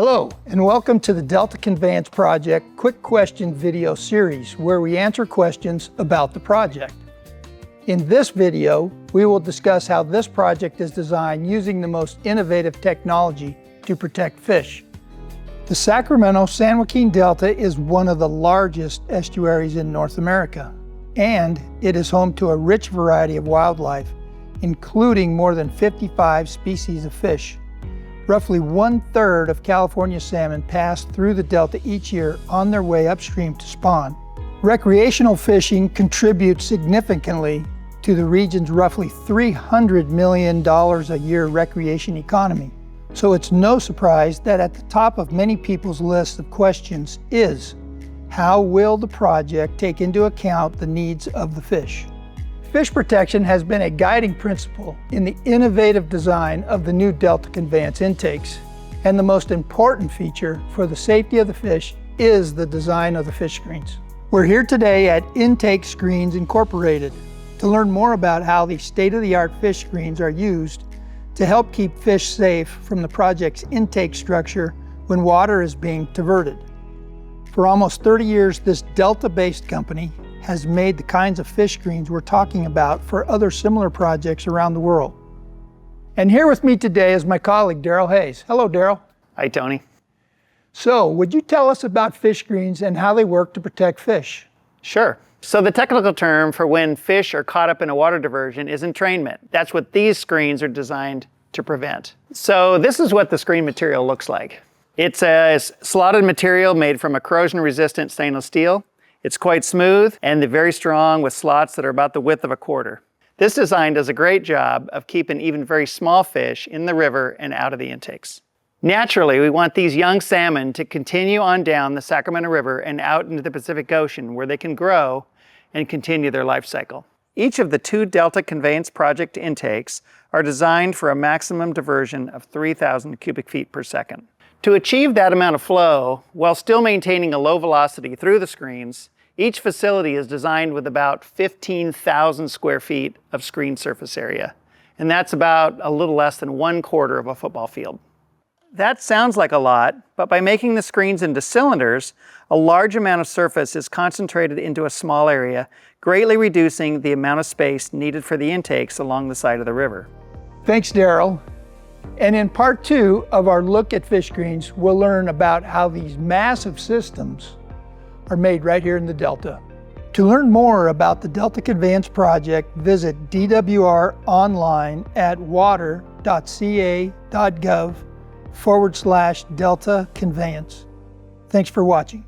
Hello, and welcome to the Delta Conveyance Project Quick Question video series, where we answer questions about the project. In this video, we will discuss how this project is designed using the most innovative technology to protect fish. The Sacramento-San Joaquin Delta is one of the largest estuaries in North America, and it is home to a rich variety of wildlife, including more than 55 species of fish. Roughly 1/3 of California salmon pass through the Delta each year on their way upstream to spawn. Recreational fishing contributes significantly to the region's roughly $300 million a year recreation economy. So it's no surprise that at the top of many people's list of questions is, how will the project take into account the needs of the fish? Fish protection has been a guiding principle in the innovative design of the new Delta Conveyance intakes, and the most important feature for the safety of the fish is the design of the fish screens. We're here today at Intake Screens Incorporated to learn more about how these state-of-the-art fish screens are used to help keep fish safe from the project's intake structure when water is being diverted. For almost 30 years, this Delta-based company has made the kinds of fish screens we're talking about for other similar projects around the world. And here with me today is my colleague, Daryl Hayes. Hello, Daryl. Hi, Tony. So, would you tell us about fish screens and how they work to protect fish? Sure. So the technical term for when fish are caught up in a water diversion is entrainment. That's what these screens are designed to prevent. So this is what the screen material looks like. It's a slotted material made from a corrosion-resistant stainless steel. It's quite smooth and very strong with slots that are about the width of a quarter. This design does a great job of keeping even very small fish in the river and out of the intakes. Naturally, we want these young salmon to continue on down the Sacramento River and out into the Pacific Ocean where they can grow and continue their life cycle. Each of the two Delta Conveyance Project intakes are designed for a maximum diversion of 3,000 cubic feet per second. To achieve that amount of flow while still maintaining a low velocity through the screens, each facility is designed with about 15,000 square feet of screen surface area, and that's about a little less than 1/4 of a football field. That sounds like a lot, but by making the screens into cylinders, a large amount of surface is concentrated into a small area, greatly reducing the amount of space needed for the intakes along the side of the river. Thanks, Daryl. And in part 2 of our look at fish screens, we'll learn about how these massive systems are made right here in the Delta. To learn more about the Delta Conveyance Project, visit DWR online at water.ca.gov/Delta Conveyance. Thanks for watching.